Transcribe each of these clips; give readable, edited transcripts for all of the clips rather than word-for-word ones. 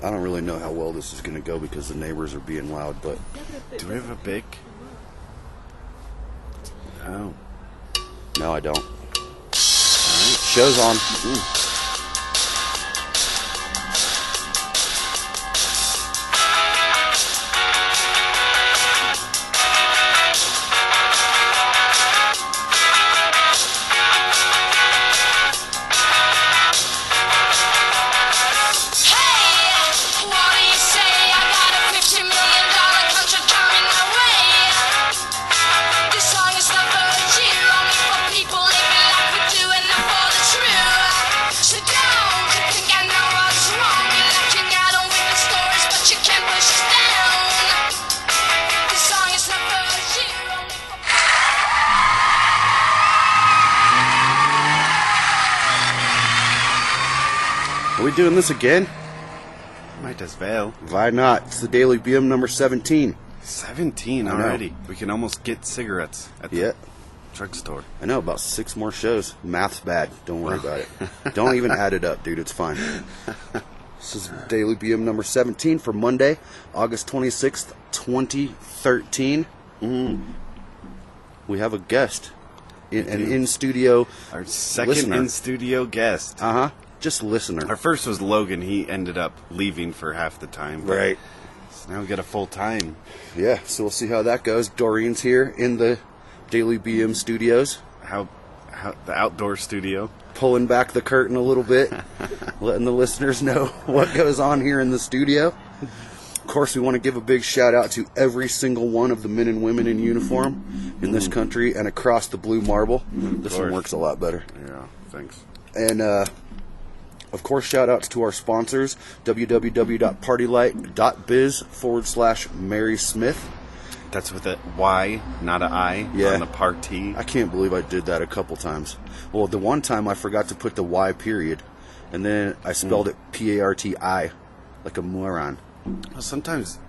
I don't really know how well this is going to go because the neighbors are being loud, but... Do we have a Bic? Oh. No, I don't. Right. Show's on. Ooh. Are we doing this again? Might as well. Why not? It's the Daily BM number 17. 17 already. We can almost get cigarettes at the drugstore. I know, about 6 more shows. Math's bad. Don't worry about it. Don't even add it up, dude. It's fine. This is Daily BM number 17 for Monday, August 26th, 2013. We have a guest. An in-studio Our second listener. in-studio guest. Uh-huh. Just listener. Our first was Logan. He ended up leaving for half the time. Right. So now we got a full time. Yeah, so we'll see how that goes. Doreen's here in the Daily BM studios. How the outdoor studio. Pulling back the curtain a little bit. Letting the listeners know what goes on here in the studio. Of course, we want to give a big shout out to every single one of the men and women in uniform in this country and across the blue marble. This one works a lot better. Yeah, thanks. And, of course, shout outs to our sponsors, www.partylight.biz/Mary Smith. That's with a Y, not an I, on the party. I can't believe I did that a couple times. Well, the one time I forgot to put the Y period, and then I spelled it P-A-R-T-I, like a moron. Well, sometimes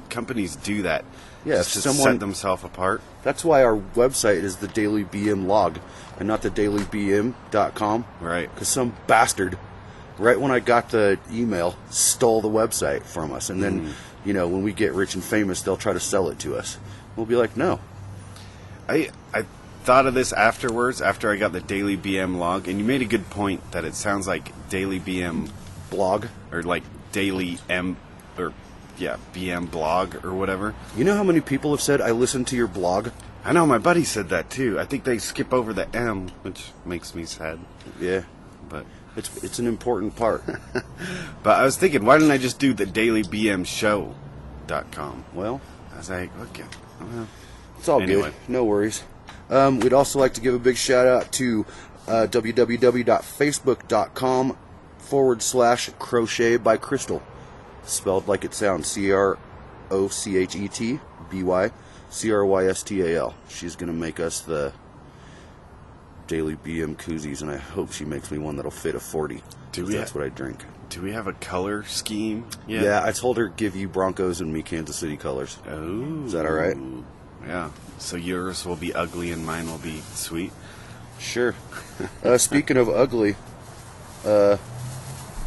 companies do that. Yeah, just to set themselves apart. That's why our website is the Daily BM log and not the dailybm.com. Right. Because some bastard, right when I got the email, stole the website from us. And then, you know, when we get rich and famous, they'll try to sell it to us. We'll be like, no. I thought of this afterwards, after I got the Daily BM log, and you made a good point that it sounds like Daily BM blog, or like Daily M, or BM blog or whatever. You know how many people have said, I listened to your blog? I know, my buddy said that too. I think they skip over the M, which makes me sad. Yeah. But it's an important part. But I was thinking, why didn't I just do the dailybmshow.com? Well, I was like, okay. Well, it's all good. No worries. We'd also like to give a big shout out to www.facebook.com/crochet by Crystal. Spelled like it sounds, CROCHETBYCRYSTAL. She's going to make us the Daily BM koozies, and I hope she makes me one that'll fit a 40. That's what I drink. Do we have a color scheme yet? Yeah, I told her give you Broncos and me Kansas City colors. Oh. Is that all right? Yeah. So yours will be ugly and mine will be sweet? Sure. Speaking of ugly, the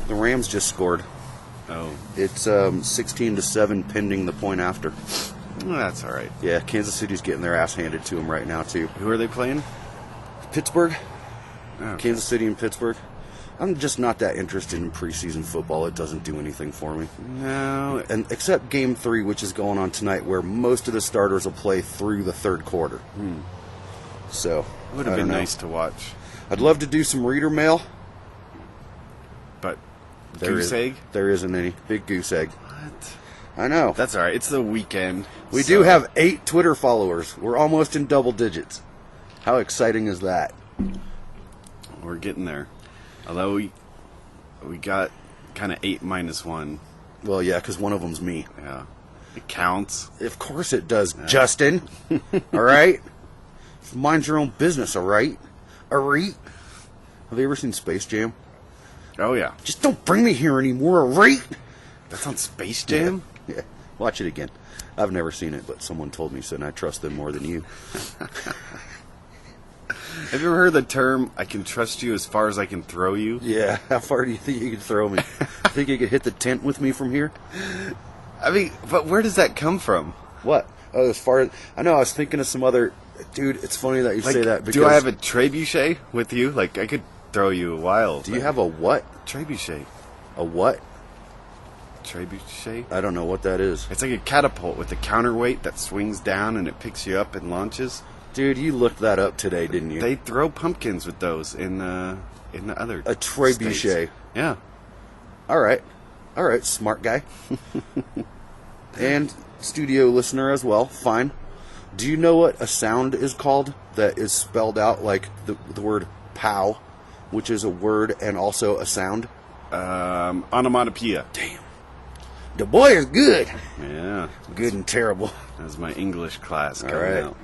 Rams just scored. Oh. It's 16-7 pending the point after. Well, that's all right. Yeah, Kansas City's getting their ass handed to them right now, too. Who are they playing? Pittsburgh. Okay. Kansas City and Pittsburgh. I'm just not that interested in preseason football. It doesn't do anything for me. No. And except Game 3, which is going on tonight, where most of the starters will play through the third quarter. So, it would have been nice to watch. I'd love to do some reader mail. But goose egg? There isn't any. Big goose egg. What? I know. That's all right. It's the weekend. We do have 8 Twitter followers. We're almost in double digits. How exciting is that? We're getting there. Although we got kind of 8 minus 1. Well, yeah, because one of them's me. Yeah. It counts. Of course it does, Justin. All right? Mind your own business, all right? All right? Have you ever seen Space Jam? Oh, yeah. Just don't bring me here anymore, all right? That's on Space Jam? Yeah. Watch it again. I've never seen it, but someone told me so, and I trust them more than you. Have you ever heard the term, I can trust you as far as I can throw you? Yeah, how far do you think you could throw me? Think you could hit the tent with me from here? I mean, but where does that come from? What? Oh, as far as... I know, I was thinking of some other... Dude, it's funny that you say that because... Do I have a trebuchet with you? Like, I could throw you a while. Do you have a what? Trebuchet. A what? Trebuchet? I don't know what that is. It's like a catapult with a counterweight that swings down and it picks you up and launches. Dude, you looked that up today, didn't you? They throw pumpkins with those in the other A trebuchet. states. Yeah. All right, smart guy. And studio listener as well. Fine. Do you know what a sound is called that is spelled out like the word pow, which is a word and also a sound? Onomatopoeia. Damn. The boy is good. Yeah. Good and terrible. That was my English class All coming right. out.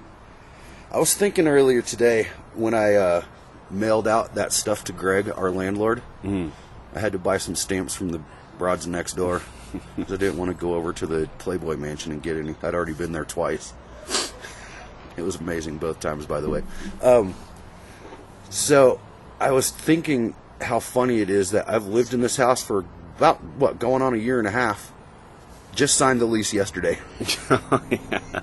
I was thinking earlier today when I mailed out that stuff to Greg, our landlord. I had to buy some stamps from the broads next door because I didn't want to go over to the Playboy Mansion and get any. I'd already been there twice. It was amazing both times, by the way. So I was thinking how funny it is that I've lived in this house for about, going on a year and a half. Just signed the lease yesterday. Yeah.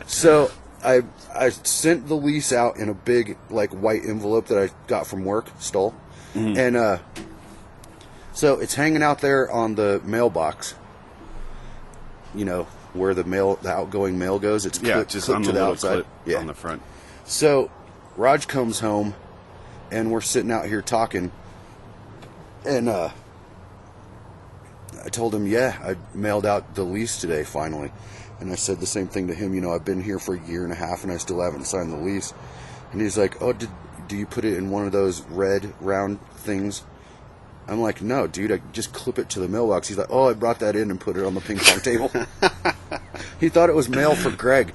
So I sent the lease out in a big white envelope that I got from work, stole, and so it's hanging out there on the mailbox. You know where the outgoing mail goes. It's just on clipped the to the little outside. clip on the front. So Raj comes home, and we're sitting out here talking, and I told him, I mailed out the lease today finally. And I said the same thing to him. You know, I've been here for a year and a half, and I still haven't signed the lease. And he's like, "Oh, do you put it in one of those red round things?" I'm like, "No, dude. I just clip it to the mailbox." He's like, "Oh, I brought that in and put it on the ping pong table." He thought it was mail for Greg.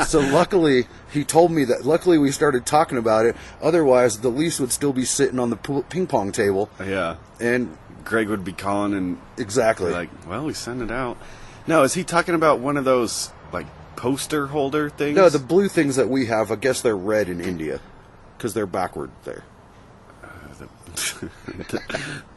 So luckily, he told me that. Luckily, we started talking about it. Otherwise, the lease would still be sitting on the ping pong table. Yeah. And Greg would be calling and exactly like, "Well, we sent it out." No, is he talking about one of those poster holder things? No, the blue things that we have, I guess they're red in India because they're backward there.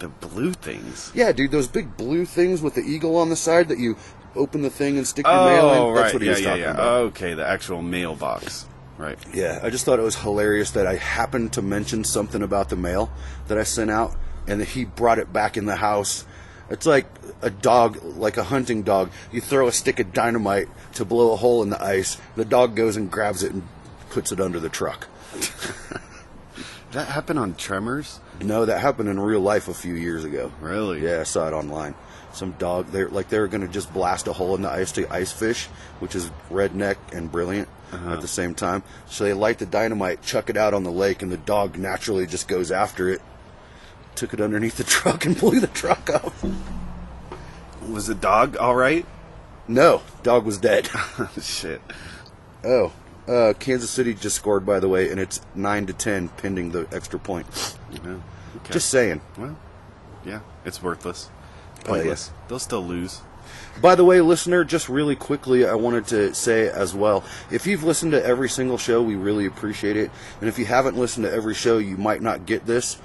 The blue things. Yeah, dude, those big blue things with the eagle on the side that you open the thing and stick your mail in. That's what he was talking about. Okay, the actual mailbox. Right. Yeah, I just thought it was hilarious that I happened to mention something about the mail that I sent out, and that he brought it back in the house. It's like a dog, like a hunting dog. You throw a stick of dynamite to blow a hole in the ice. The dog goes and grabs it and puts it under the truck. Did that happen on Tremors? No, that happened in real life a few years ago. Really? Yeah, I saw it online. Some dog, they were going to just blast a hole in the ice to ice fish, which is redneck and brilliant at the same time. So they light the dynamite, chuck it out on the lake, and the dog naturally just goes after it. Took it underneath the truck and blew the truck up. Was the dog all right? No, dog was dead. Shit. Oh, Kansas City just scored, by the way, and it's 9-10 pending the extra point. Yeah. Okay. Just saying. Well, yeah, it's worthless. Pointless. Yeah. They'll still lose. By the way, listener, just really quickly, I wanted to say as well, if you've listened to every single show, we really appreciate it. And if you haven't listened to every show, you might not get this.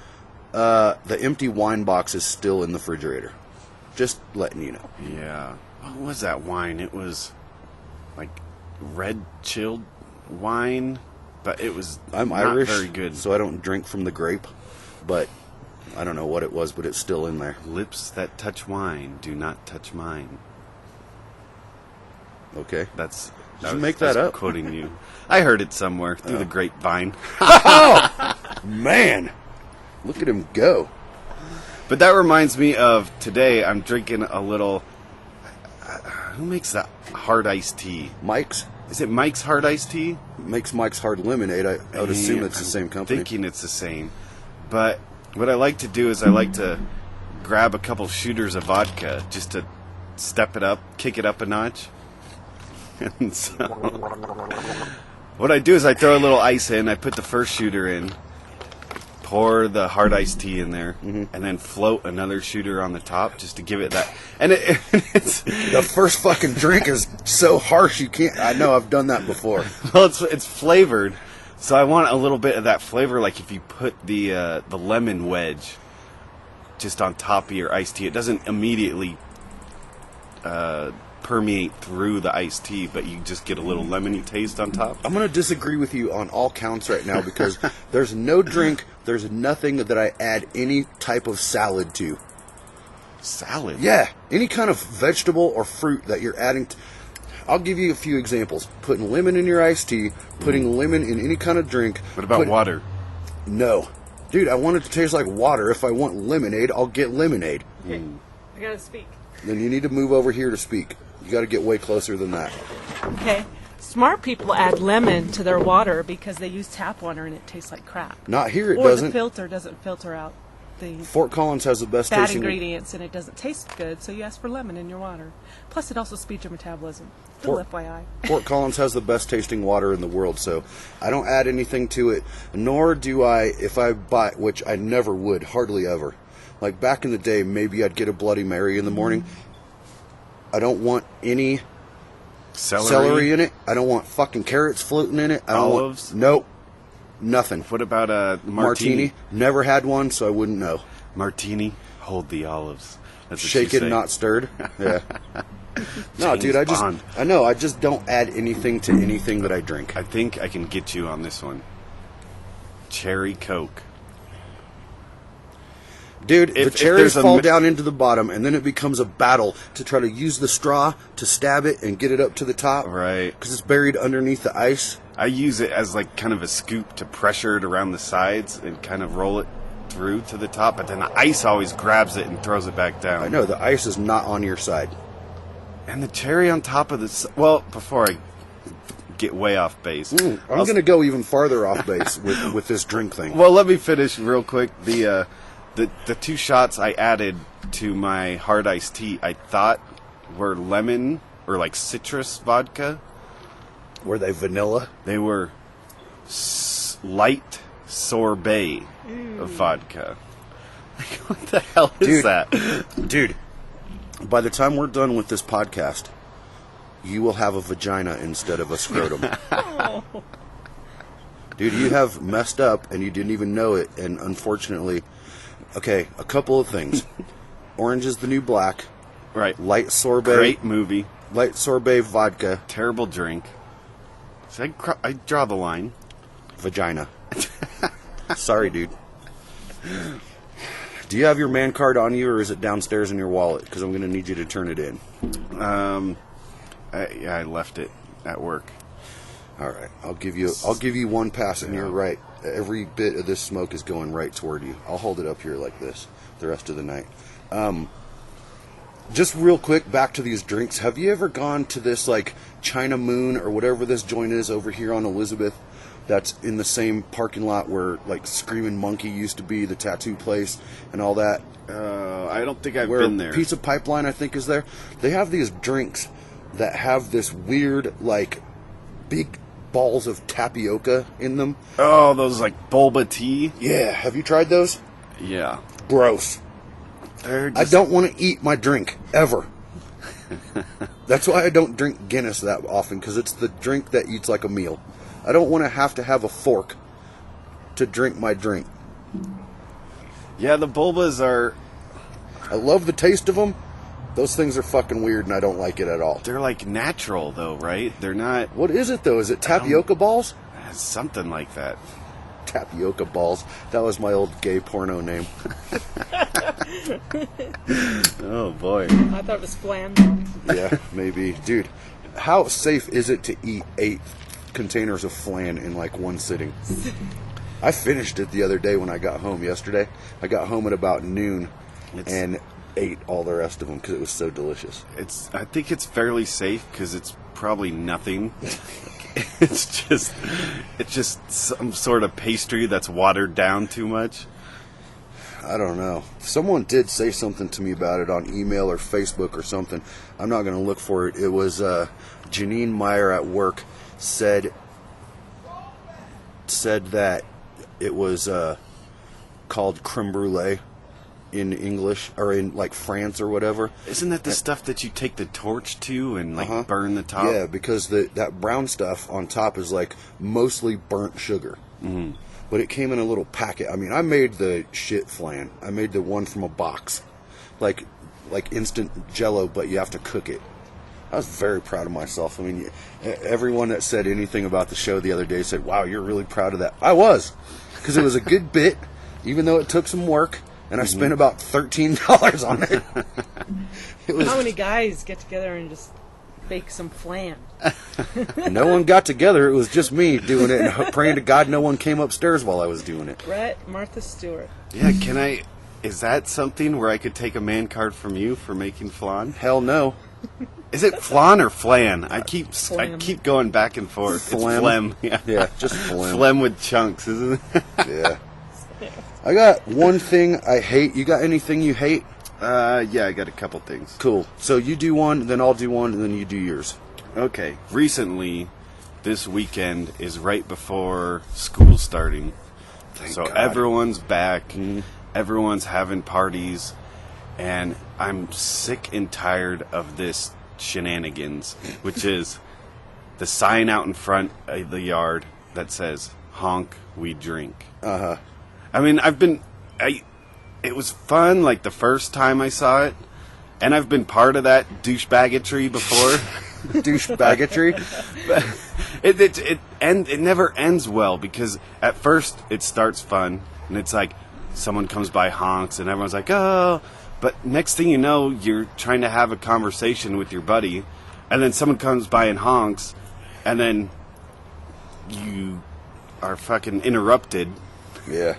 The empty wine box is still in the refrigerator. Just letting you know. Yeah. What was that wine? It was red chilled wine, but it was I'm not Irish, very good. so I don't drink from the grape, but I don't know what it was, but it's still in there. Lips that touch wine do not touch mine. Okay. Did you make that up? Quoting you. I heard it somewhere through the grapevine. Oh, man. Look at him go. But that reminds me of today. I'm drinking a little. Who makes that hard iced tea? Mike's? Is it Mike's Hard Iced Tea? Makes Mike's Hard Lemonade. I would assume it's the same company. Thinking it's the same. But what I like to do is I like to grab a couple shooters of vodka just to step it up, kick it up a notch. And so what I do is I throw a little ice in, I put the first shooter in, pour the hard iced tea in there, and then float another shooter on the top just to give it that. And it's the first fucking drink is so harsh you can't. I know I've done that before. Well, it's flavored, so I want a little bit of that flavor. Like if you put the lemon wedge just on top of your iced tea, it doesn't immediately permeate through the iced tea, but you just get a little lemony taste on top. I'm going to disagree with you on all counts right now because there's no drink, there's nothing that I add any type of salad to. Salad? Yeah, any kind of vegetable or fruit that you're adding. I'll give you a few examples. Putting lemon in your iced tea, putting lemon in any kind of drink. What about water? No. Dude, I want it to taste like water. If I want lemonade, I'll get lemonade. Okay, I gotta speak. Then you need to move over here to speak. You got to get way closer than that. Okay. Smart people add lemon to their water because they use tap water and it tastes like crap. Not here, it or doesn't. the filter doesn't filter out the Fort Collins has the best bad tasting ingredients and it doesn't taste good, so you ask for lemon in your water. Plus, it also speeds your metabolism. Little FYI. Fort Collins has the best tasting water in the world, so I don't add anything to it, nor do I, if I buy, which I never would, hardly ever. Like back in the day, maybe I'd get a Bloody Mary in the morning. I don't want any celery in it. I don't want fucking carrots floating in it. I don't Olives? Nope. Nothing. What about a martini? Never had one, so I wouldn't know. Martini, hold the olives. That's what Shake you it, say. not stirred. Yeah. No, James dude, Bond. I know, I just don't add anything to anything that I drink. I think I can get you on this one. Cherry Coke. Dude, If the cherries there's a fall mi- down into the bottom, and then it becomes a battle to try to use the straw to stab it and get it up to the top. Right. Because it's buried underneath the ice. I use it as like kind of a scoop to pressure it around the sides and kind of roll it through to the top, but then the ice always grabs it and throws it back down. I know, the ice is not on your side. And the cherry on top of this. Well, before I get way off base, I'm going to go even farther off base with this drink thing. Well, let me finish real quick. The 2 shots I added to my hard iced tea, I thought were lemon or like citrus vodka. Were they vanilla? They were light sorbet of vodka. What the hell is Dude. that? Dude, by the time we're done with this podcast, you will have a vagina instead of a scrotum. Dude, you have messed up and you didn't even know it, and unfortunately... Okay, a couple of things. Orange is the New Black. Right. Light sorbet. Great movie. Light sorbet vodka. Terrible drink. So I draw the line. Vagina. Sorry, dude. Do you have your man card on you, or is it downstairs in your wallet? Because I'm going to need you to turn it in. I left it at work. All right, I'll give you one pass, and you're right. Every bit of this smoke is going right toward you. I'll hold it up here like this the rest of the night. Just real quick, back to these drinks. Have you ever gone to this like China Moon or whatever this joint is over here on Elizabeth? That's in the same parking lot where like Screaming Monkey used to be, the tattoo place, and all that. I don't think I've Where been there. Pizza Pipeline, I think, is there. They have these drinks that have this weird like big balls of tapioca in them. Oh, those like boba tea? Yeah, have you tried those? Yeah. Gross. They're I don't want to eat my drink, ever. That's why I don't drink Guinness that often, because it's the drink that eats like a meal. I don't want to have a fork to drink my drink. Yeah, the bulbas are... I love the taste of them. Those things are fucking weird, and I don't like it at all. They're like natural, though, right? They're not... What is it, though? Is it tapioca balls? Something like that. Tapioca balls. That was my old gay porno name. Oh, boy. I thought it was flan. Yeah, maybe. Dude, how safe is it to eat 8 containers of flan in like one sitting? I finished it the other day when I got home yesterday. I got home at about noon and ate all the rest of them because it was so delicious. I think it's fairly safe because it's probably nothing. It's just some sort of pastry that's watered down too much. I don't know. Someone did say something to me about it on email or Facebook or something. I'm not going to look for it. It was Janine Meyer at work said that it was called creme brulee, in English or in like France or whatever. Isn't that the stuff that you take the torch to and like burn the top? Yeah, because that brown stuff on top is like mostly burnt sugar. Mm-hmm. But it came in a little packet. I mean, I made the shit flan. I made the one from a box, like instant Jello, but you have to cook it. I was very proud of myself. I mean, everyone that said anything about the show the other day said, "Wow, you're really proud of that." I was, because it was a good bit, even though it took some work, and I spent about $13 on it. How many guys get together and just bake some flan? No one got together. It was just me doing it and praying to God no one came upstairs while I was doing it. Brett, Martha Stewart. Yeah, can I... Is that something where I could take a man card from you for making flan? Hell no. Is it flan or flan? I keep Phlegm. going back and forth. Phlegm. It's phlegm. Yeah, just phlegm. Phlegm with chunks, isn't it? Yeah. I got one thing I hate. You got anything you hate? Yeah, I got a couple things. Cool. So you do one, then I'll do one, and then you do yours. Okay. Recently, this weekend is right before school starting. Thank So God. everyone's back. Everyone's having parties. And I'm sick and tired of this shenanigans, which is the sign out in front of the yard that says, "Honk, we drink." Uh-huh. I mean, it was fun, like, the first time I saw it. And I've been part of that douchebaggetry before. Douchebaggetry? It never ends well, because at first it starts fun, and it's like someone comes by, honks, and everyone's like, "Oh," but next thing you know, you're trying to have a conversation with your buddy, and then someone comes by and honks, and then you are fucking interrupted. Yeah.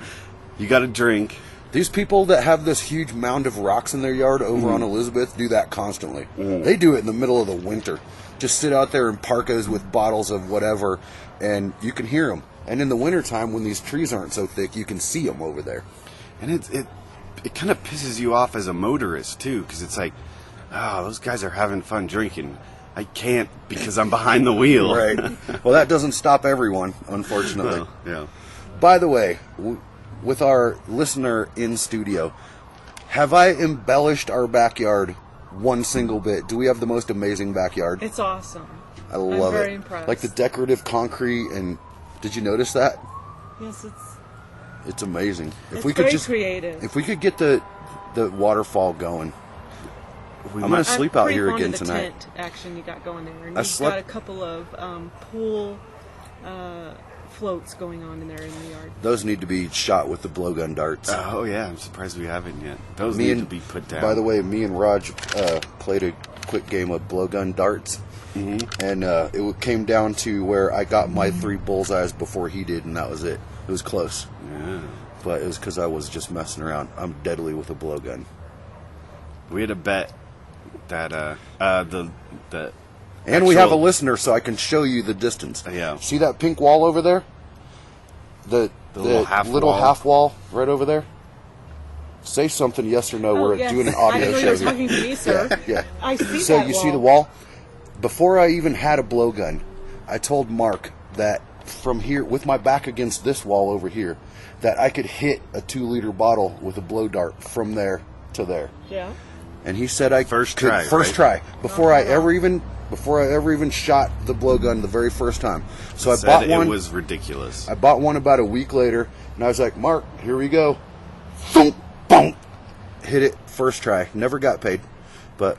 You got a drink. These people that have this huge mound of rocks in their yard over on Elizabeth do that constantly. They do it in the middle of the winter. Just sit out there in parkas with bottles of whatever, and you can hear them. And in the wintertime, when these trees aren't so thick, you can see them over there. And it kind of pisses you off as a motorist, too, because it's like, oh, those guys are having fun drinking. I can't because I'm behind the wheel. Right. Well, that doesn't stop everyone, unfortunately. Well, yeah. By the way, with our listener in studio, have I embellished our backyard one single bit? Do we have the most amazing backyard? It's awesome. I love it. I'm very impressed. Like the decorative concrete, and did you notice that? Yes, It's amazing. it's very creative. If we could get the waterfall going, I'm going to sleep out here again tonight. The tent action you got going there, and I you've slept- got a couple of pool floats going on in there in the yard. Those need to be shot with the blowgun darts. Oh, yeah. I'm surprised we haven't yet. Those need to be put down. By the way, me and Raj played a quick game of blowgun darts, and it came down to where I got my 3 bullseyes before he did, and that was it. It was close. Yeah. But it was because I was just messing around. I'm deadly with a blowgun. We had a bet that the And we have a actual- listener, so I can show you the distance. Yeah. See that pink wall over there? The little half little wall. half wall right over there? Say something, yes or no. We're yes. doing an I audio know show you're here. talking to me, sir. Yeah. I see So that you wall. see the wall? Before I even had a blowgun, I told Mark that from here, with my back against this wall over here, that I could hit a 2-liter bottle with a blow dart from there to there. Yeah. And he said I First could, try, first right? try before I ever even shot the blowgun the very first time. So I bought one. It was ridiculous. I bought one about a week later, and I was like, "Mark, here we go." Thump, boom. Hit it first try. Never got paid, but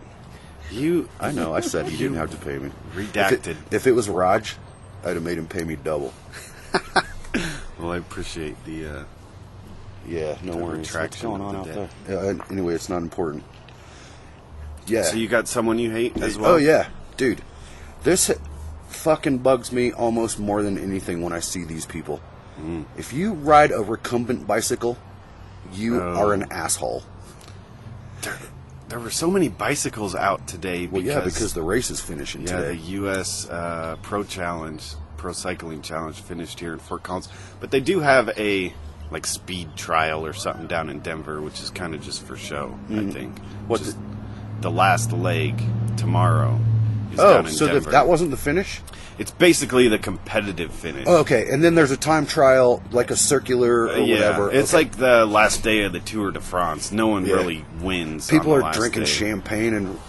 I know. I said he didn't have to pay me. Redacted. If it was Raj, I'd have made him pay me double. Well, I appreciate the. Yeah, no The worries. What's retraction going of on the out day. there? Anyway, it's not important. Yeah. So you got someone you hate as well? Oh yeah, dude. This fucking bugs me almost more than anything when I see these people. If you ride a recumbent bicycle, you are an asshole. There were so many bicycles out today. Well, yeah, because the race is finishing the today. U.S. Pro Cycling Challenge finished here in Fort Collins, but they do have a speed trial or something down in Denver, which is kind of just for show. I think. What Just the last leg tomorrow, is down in so Denver. that wasn't the finish? It's basically the competitive finish. Oh, okay, and then there's a time trial, like a circular or whatever. It's Okay. like the last day of the Tour de France. No one Yeah. really wins. People on the are last drinking day. champagne and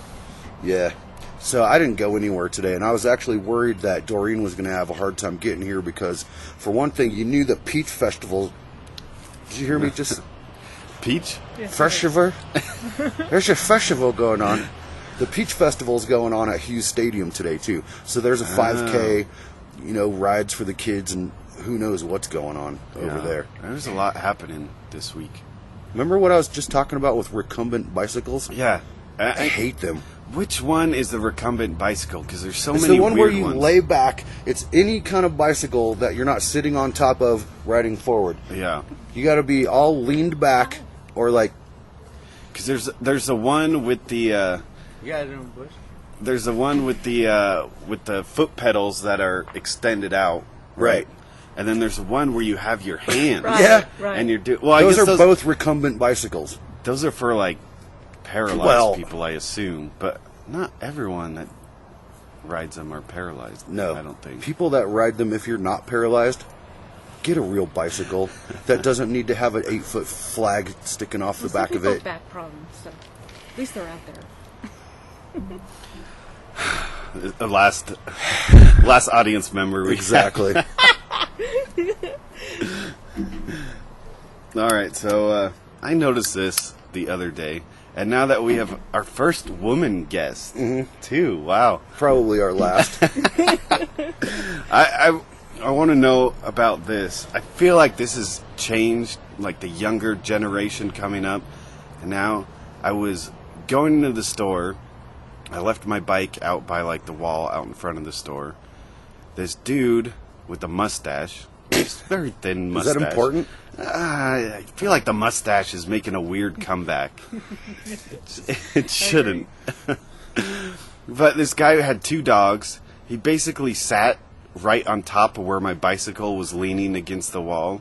yeah. So I didn't go anywhere today, and I was actually worried that Doreen was going to have a hard time getting here because, for one thing, you knew the Peach Festival. Did you hear me just Peach? festival? There's a festival going on. The Peach Festival's going on at Hughes Stadium today too. So there's a 5K, rides for the kids, and who knows what's going on over there. There's a lot happening this week. Remember what I was just talking about with recumbent bicycles? Yeah. I hate them. Which one is the recumbent bicycle? Because there's so It's many the one where weird you ones. lay back. It's any kind of bicycle that you're not sitting on top of riding forward. Yeah. You got to be all leaned back or like. Because there's the one with the there's the one with the foot pedals that are extended out, Right. And then there's the one where you have your hands, Right, Yeah. right. and you're I Those guess are both recumbent bicycles. those are for like paralyzed Well- people, I assume, but not everyone that rides them are paralyzed. No, I don't think. people that ride them, if you're not paralyzed, get a real bicycle that doesn't need to have an 8-foot flag sticking off the Some back of people it. have back problems, so at least they're out there. The last audience member. We Exactly. All right, so I noticed this the other day, and now that we have our first woman guest too, wow! Probably our last. I want to know about this. I feel like this has changed, like the younger generation coming up. And now I was going into the store. I left my bike out by like the wall out in front of the store. This dude with a mustache, just very thin Is mustache. that important? I feel like the mustache is making a weird comeback. It shouldn't. But this guy had 2 dogs. He basically sat right on top of where my bicycle was leaning against the wall,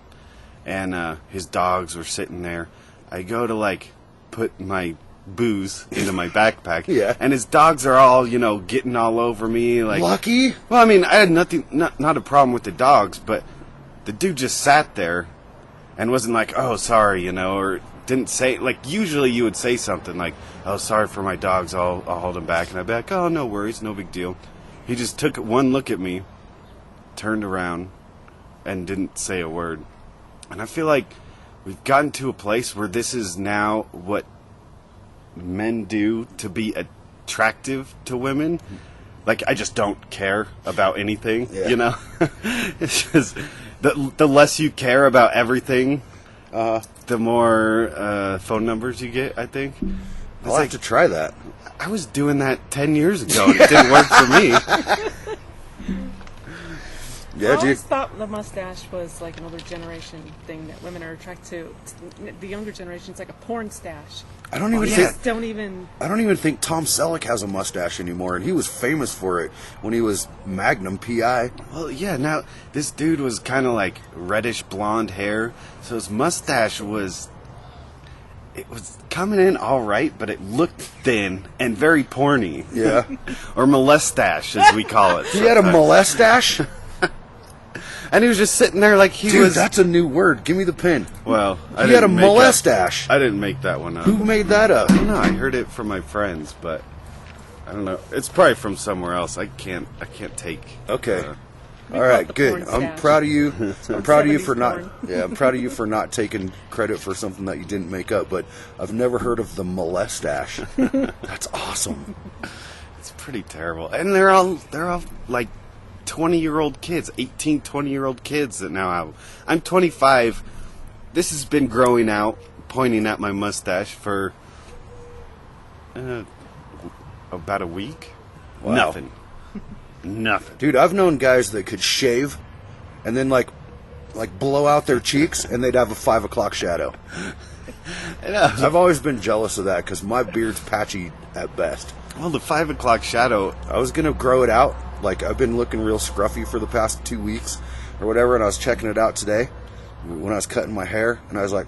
and his dogs were sitting there. I go to like put my booze into my backpack, Yeah. and his dogs are all getting all over me. Like, Lucky? well, I mean, I had not a problem with the dogs, but the dude just sat there and wasn't like, oh, sorry, or didn't say, like, usually you would say something like, oh, sorry for my dogs, I'll hold them back, and I'd be like, oh, no worries, no big deal. He just took one look at me, turned around, and didn't say a word. And I feel like we've gotten to a place where this is now what men do to be attractive to women. Like, I just don't care about anything, Yeah. It's just, the less you care about everything, the more phone numbers you get, I think. I'll have to try that. I was doing that 10 years ago, and it didn't work for me. I Yeah, dude. always thought the mustache was like an older generation thing that women are attracted to. The younger generation, it's like a porn stash. I don't even You think just don't even. I don't even think Tom Selleck has a mustache anymore, and he was famous for it when he was Magnum PI. Well, yeah, now, this dude was kind of like reddish blonde hair, so his mustache was... It was coming in all right, but it looked thin and very porny. Yeah. Or molestache, as we call it. He had a molestache? And he was just sitting there like he Dude, was... that's a new word. Give me the pen. Well, I He had a didn't make that- molestache. I didn't make that one up. Who made that up? I don't know. I heard it from my friends, but I don't know. It's probably from somewhere else. I can't take. Okay. We All call right, it the good. porn I'm stash. proud of you. I'm proud of you for 70s not. porn. Yeah, I'm proud of you for not taking credit for something that you didn't make up. But I've never heard of the molestache. That's awesome. It's pretty terrible, and they're all like 20-year-old kids, 18, 20-year-old kids that now have. I'm 25. This has been growing out, pointing at my mustache for about a week. Wow. Nothing. Dude, I've known guys that could shave, and then like blow out their cheeks, and they'd have a 5 o'clock shadow. I've always been jealous of that because my beard's patchy at best. Well, the 5 o'clock shadow. I was gonna grow it out. Like, I've been looking real scruffy for the past 2 weeks or whatever, and I was checking it out today when I was cutting my hair, and I was like,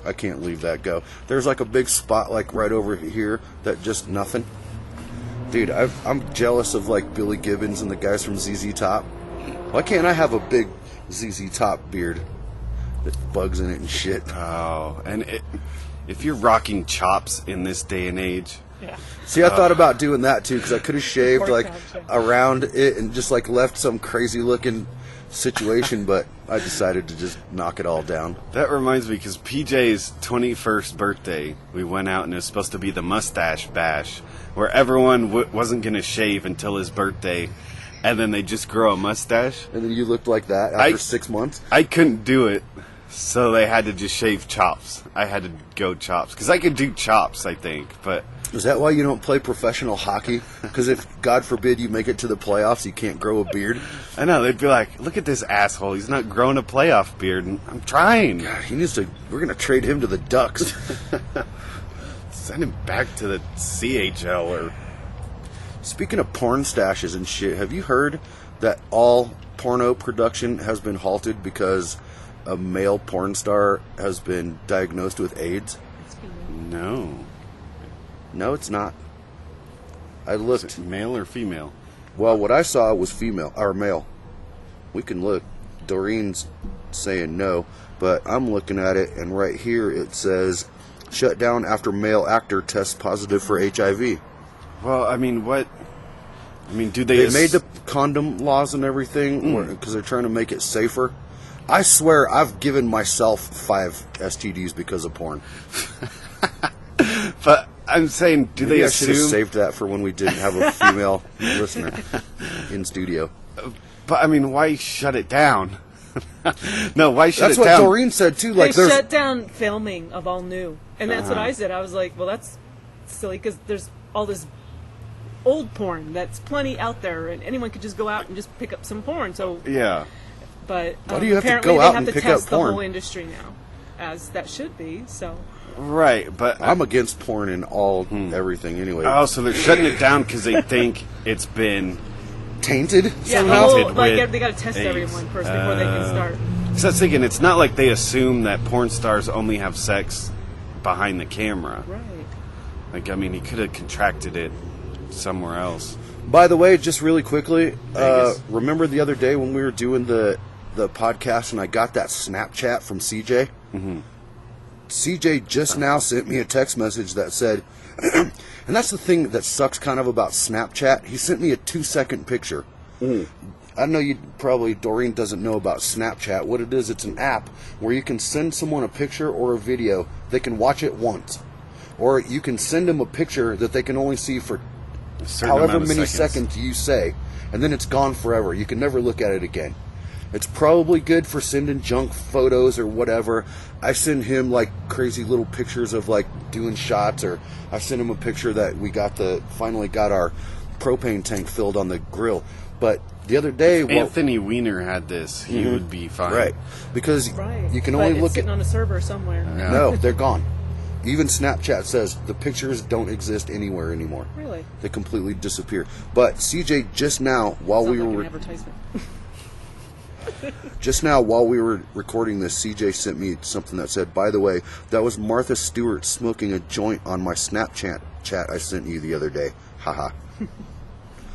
I can't leave that go. There's like a big spot like right over here that just nothing. Dude, I'm jealous of like Billy Gibbons and the guys from ZZ Top. Why can't I have a big ZZ Top beard with bugs in it and shit? Oh, and if you're rocking chops in this day and age, Yeah. See, I thought about doing that too because I could have shaved Pork like chops, yeah. around it and just like left some crazy looking situation, but I decided to just knock it all down. that reminds me because PJ's 21st birthday, we went out and it was supposed to be the mustache bash, where everyone wasn't going to shave until his birthday, and then they just grow a mustache. And then you looked like that after 6 months. I couldn't do it, so they had to just shave chops. I had to go chops because I could do chops, I think, but. Is that why you don't play professional hockey? Because if, God forbid, you make it to the playoffs, you can't grow a beard? I know, they'd be like, look at this asshole, he's not growing a playoff beard, and I'm trying. God, he needs to. We're going to trade him to the Ducks. Send him back to the CHL or... Speaking of porn stashes and shit, have you heard that all porno production has been halted because a male porn star has been diagnosed with AIDS? No. No, it's not. I Is looked. it male or female? Well, what I saw was female or male. We can look. Doreen's saying no, but I'm looking at it, and right here it says, shut down after male actor tests positive for HIV. Well, I mean, what... I mean, do they... They made the condom laws and everything because they're trying to make it safer. I swear I've given myself 5 STDs because of porn. But I'm saying, do Maybe they I should have assume... saved that for when we didn't have a female listener in studio. But, I mean, why shut it down? No, why shut That's it what down? Doreen said too. They Like, there's shut down filming of all new, and that's what I said. I was like, well, that's silly because there's all this old porn that's plenty out there, and anyone could just go out and just pick up some porn. So, Yeah. but Why do you have to apparently go they out have and to pick test up the porn? whole industry now, as that should be. So, Right, but... I'm against porn in all everything anyway. Oh, so they're shutting it down because they think it's been... Tainted yeah, the somehow? whole, with like they got to test AIDS. everyone first before they can start. So I was thinking, it's not like they assume that porn stars only have sex behind the camera. Right. Like, I mean, he could have contracted it somewhere else. By the way, just really quickly, Vegas. remember the other day when we were doing the podcast and I got that Snapchat from CJ? Mm-hmm. CJ just now sent me a text message that said, and that's the thing that sucks kind of about Snapchat. He sent me a 2-second picture. I know Doreen doesn't know about Snapchat. What it is, it's an app where you can send someone a picture or a video. They can watch it once. Or you can send them a picture that they can only see for A certain however amount of many seconds. seconds you say, and then it's gone forever. You can never look at it again. It's probably good for sending junk photos or whatever. I send him like crazy little pictures of like doing shots, or I sent him a picture that we finally got our propane tank filled on the grill. But the other day, Anthony Weiner had this. He would be fine. right, because Right. you can But only it's look sitting at. on a server somewhere. Yeah. No, they're gone. Even Snapchat says the pictures don't exist anywhere anymore. Really? They completely disappear. But CJ just now, while Sounds we like were an advertisement. recording this, CJ sent me something that said, by the way, that was Martha Stewart smoking a joint on my Snapchat chat I sent you the other day. Haha.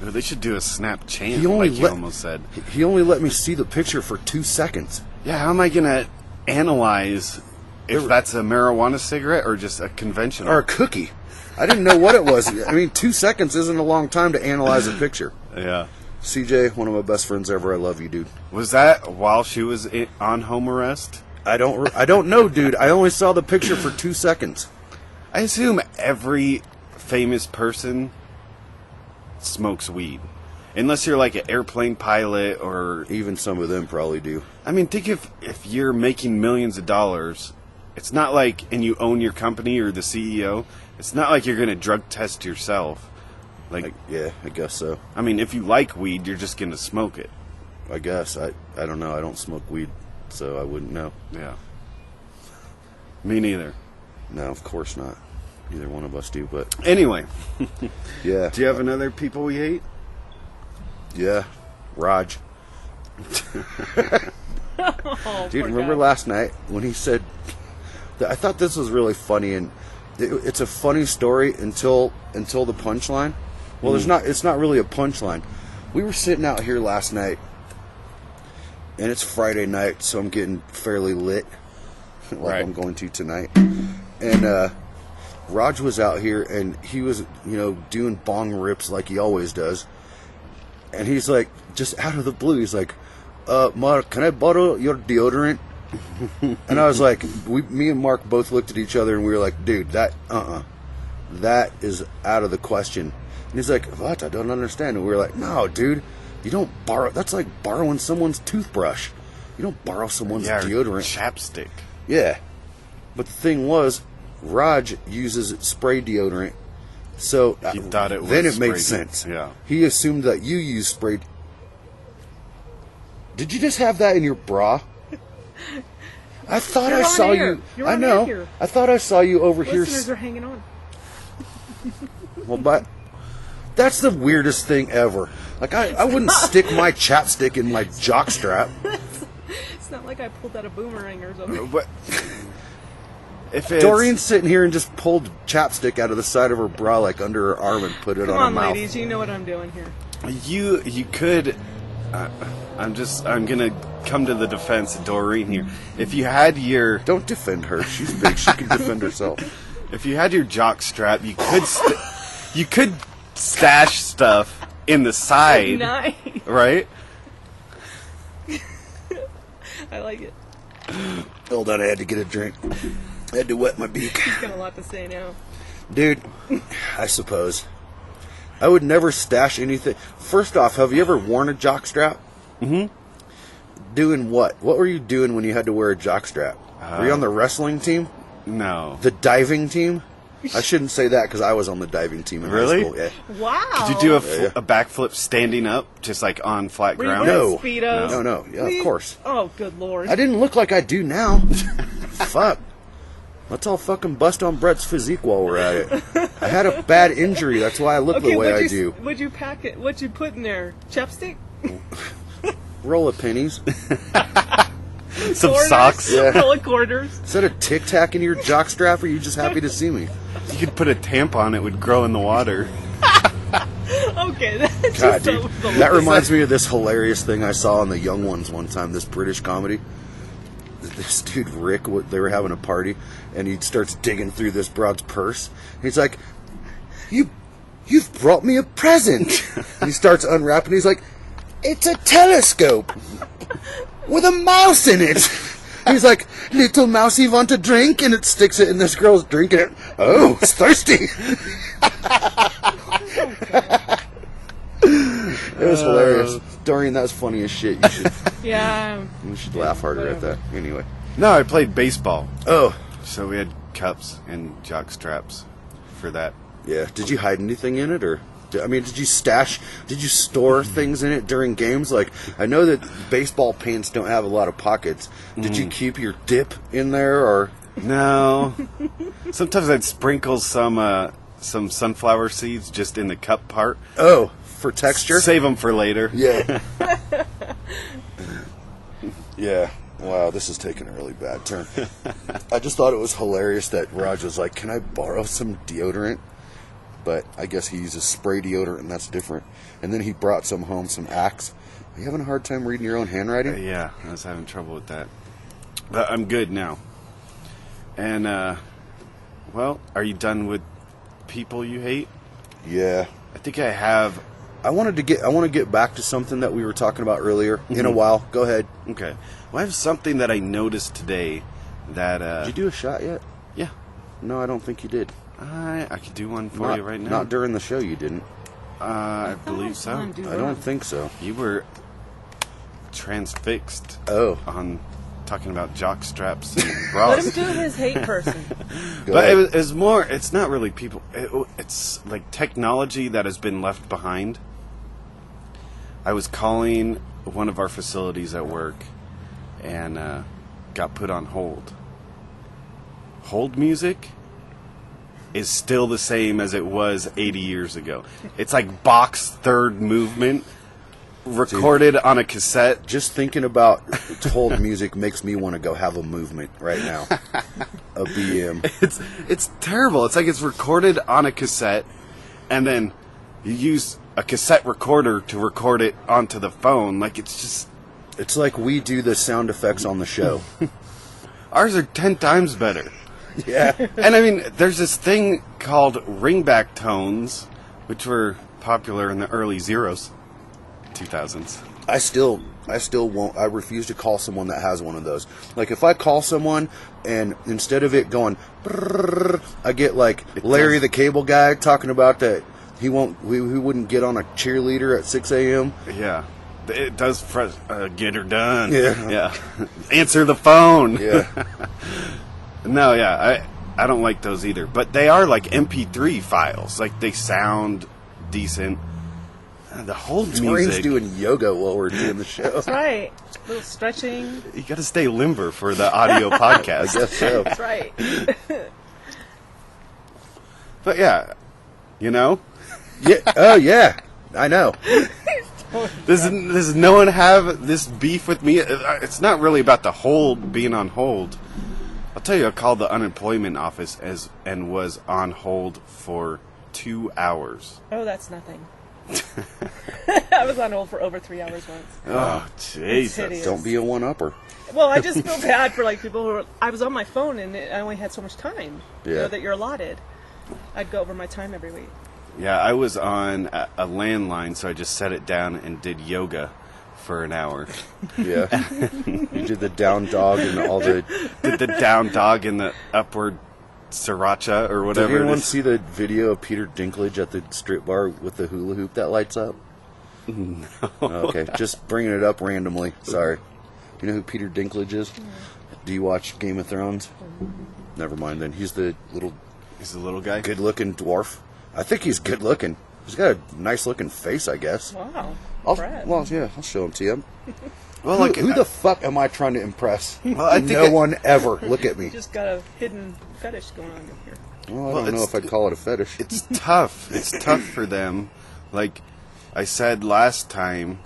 They should do a snap chant, He only like you let- almost said. He only let me see the picture for 2 seconds. Yeah, how am I going to analyze if that's a marijuana cigarette or just a conventional? Or a cookie. I didn't know what it was. I mean, 2 seconds isn't a long time to analyze a picture. Yeah. CJ, one of my best friends ever. I love you, dude. Was that while she was on home arrest? I don't know, dude. I only saw the picture for 2 seconds. I assume every famous person smokes weed. Unless you're like an airplane pilot or... Even some of them probably do. I mean, think if you're making millions of dollars, it's not like, and you own your company or the CEO, it's not like you're going to drug test yourself. Like, Yeah, I guess so. I mean, if you like weed, you're just going to smoke it. I guess. I don't know. I don't smoke weed, so I wouldn't know. Yeah. Me neither. No, of course not. Neither one of us do, but Anyway, yeah. do you have another people we hate? Yeah. Raj. Oh, Dude, poor remember guy. last night when he said... I thought this was really funny, and it's a funny story until the punchline. Well, there's not. It's not really a punchline. We were sitting out here last night, and it's Friday night, so I'm getting fairly lit, like Right. I'm going to tonight. And Raj was out here, and he was, doing bong rips like he always does. And he's like, just out of the blue, he's like, Mark, can I borrow your deodorant? And I was like, me and Mark both looked at each other, and we were like, dude, that is out of the question. And he's like, what? I don't understand. And we were like, no, dude, you don't borrow. That's like borrowing someone's toothbrush. You don't borrow someone's deodorant. Chapstick. Yeah. But the thing was, Raj uses spray deodorant. So He thought it was then it made spray sense. Yeah. He assumed that you use spray. Did you just have that in your bra? I thought You're I on saw air. you. You're I on know. air here. I thought I saw you over here. Listeners are hanging on. Well, but that's the weirdest thing ever. Like I wouldn't stick my chapstick in my jockstrap. It's not like I pulled out a boomerang or something. But if it's, Doreen's sitting here and just pulled chapstick out of the side of her bra, like under her arm, and put it Come on her on, mouth. ladies, you know what I'm doing here. you could. I'm gonna come to the defense of Doreen here. If you had your Don't defend her. She's big. She can defend herself. If you had your jock strap, you could you could stash stuff in the side, Nice. right? I like it. Hold on, I had to get a drink. I had to wet my beak. He's got a lot to say now. Dude, I suppose. I would never stash anything. First off, have you ever worn a jockstrap? Mm-hmm. Doing what? What were you doing when you had to wear a jockstrap? Were you on the wrestling team? No. The diving team? I shouldn't say that because I was on the diving team in Really? high school. Yeah. Wow. Did you do Yeah. a backflip standing up, just like on flat Were you ground? wearing No. Speedos? No. Yeah, of course. Oh, good lord. I didn't look like I do now. Fuck. Let's all fucking bust on Brett's physique while we're at it. I had a bad injury. That's why I look the way I do. What'd you pack it? What'd you put in there? Chapstick? Roll of pennies. Some Quarters? socks. Yeah. Roll of quarters? Is that a tic tac in your jockstrap, or are you just happy to see me? You could put a tampon; it would grow in the water. Okay, that's God, just dude. so That reminds me of this hilarious thing I saw on The Young Ones one time, this British comedy. This dude, Rick, they were having a party, and he starts digging through this broad's purse. He's like, You've brought me a present. And he starts unwrapping, he's like, it's a telescope with a mouse in it. He's like, little mousey want a drink? And it sticks it in this girl's drinking it. Oh, it's thirsty. It was hilarious. Doreen, that was funny as shit. Yeah. You should laugh harder at that. Anyway. No, I played baseball, Oh, so we had cups and jock straps for that. yeah. Did you hide anything in it, or? Did you store things in it during games? Like, I know that baseball pants don't have a lot of pockets. Did you keep your dip in there, or? No. Sometimes I'd sprinkle some sunflower seeds just in the cup part. Oh, for texture? Save them for later. Yeah. Yeah. Wow, this is taking a really bad turn. I just thought it was hilarious that Raj was like, can I borrow some deodorant? But I guess he uses spray deodorant, and that's different. And then he brought some home, some Axe. Are you having a hard time reading your own handwriting? Yeah, I was having trouble with that. But I'm good now. And, well, are you done with people you hate? Yeah. I think I have. I want to get back to something that we were talking about earlier in a while. Go ahead. Okay. Well, I have something that I noticed today that, Did you do a shot yet? yeah. No, I don't think you did. I could do one for you right now. Not during the show, you didn't. I believe so. I don't think so. You were transfixed Oh. on talking about jock straps and Let him bras. do his hate person. Go But ahead. it was more, it's not really people. It's like technology that has been left behind. I was calling one of our facilities at work and got put on hold. Hold music is still the same as it was 80 years ago. It's like Bach's third movement recorded on a cassette. Just thinking about hold music makes me want to go have a movement right now. A BM. It's terrible. It's like it's recorded on a cassette and then you use a cassette recorder to record it onto the phone. Like, It's like we do the sound effects on the show. ours are 10 times better. Yeah. And I mean, there's this thing called ringback tones, which were popular in the early 2000s. I still won't. I refuse to call someone that has one of those. Like, if I call someone and instead of it going, brrr, I get like Larry the Cable Guy talking about that he wouldn't get on a cheerleader at 6 a.m. Yeah. It does get her done. Yeah. Answer the phone. Yeah. No, yeah, I don't like those either. But they are like MP3 files. Like, they sound decent. The whole Maureen's music. doing yoga while we're doing the show. That's right. A little stretching. You got to stay limber for the audio podcast. I guess so. That's right. But yeah, you know, Yeah. Oh, yeah. I know. does no one have this beef with me? It's not really about the hold being on hold. I'll tell you, I called the unemployment office and was on hold for 2 hours. Oh, that's nothing. I was on hold for over 3 hours once. Oh, hideous. Jesus. Don't be a one-upper. Well, I just feel bad for like people who are. I was on my phone and I only had so much time. You Yeah. know, that you're allotted. I'd go over my time every week. Yeah, I was on a landline, so I just set it down and did yoga for an hour. Yeah. You did the down dog and all the... Did the down dog and the upward sriracha or Did whatever it anyone is. see the video of Peter Dinklage at the strip bar with the hula hoop that lights up? No. Okay, just bringing it up randomly. Sorry. You know who Peter Dinklage is? Do you watch Game of Thrones? Never mind then. He's the little He's a little guy. good-looking dwarf. I think he's good-looking. He's got a nice-looking face, I guess. Wow. I'll show him to you. Well, Who, like who the fuck am I trying to impress? Well, I think no one ever. Look at me. You just got a hidden fetish going on here. Well, I Well, don't know it's- if I'd call it a fetish. It's tough. It's tough for them. Like I said last time,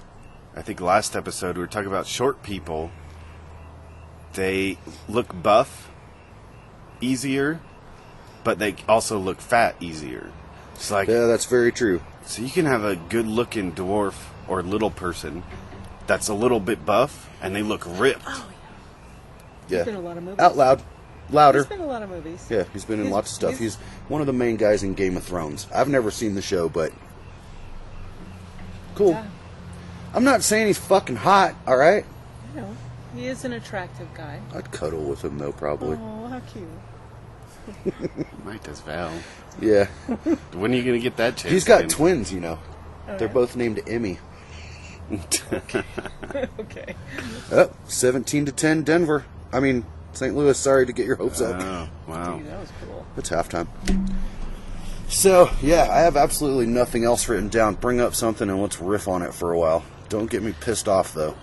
I think last episode, we were talking about short people. They look buff easier, but they also look fat easier. It's like, Yeah, that's very true. so you can have a good-looking dwarf or little person that's a little bit buff, and they look ripped. Oh, Yeah. He's been in a lot of movies. Out loud. Louder. He's been in a lot of movies. Yeah, he's been in He's- lots of stuff. he's- He's one of the main guys in Game of Thrones. I've never seen the show, but cool. Yeah. I'm not saying he's fucking hot, all right? You know, he is an attractive guy. I'd cuddle with him, though, probably. Oh, how cute. Might as well. Yeah. When are you going to get that chance? He's got again? twins, you know. Oh, They're yeah? both named Emmy. Okay. Oh, 17-10 Denver. I mean, St. Louis, sorry to get your hopes up. Oh, wow. Dude, that was cool. It's halftime. So, yeah, I have absolutely nothing else written down. Bring up something and let's riff on it for a while. Don't get me pissed off, though.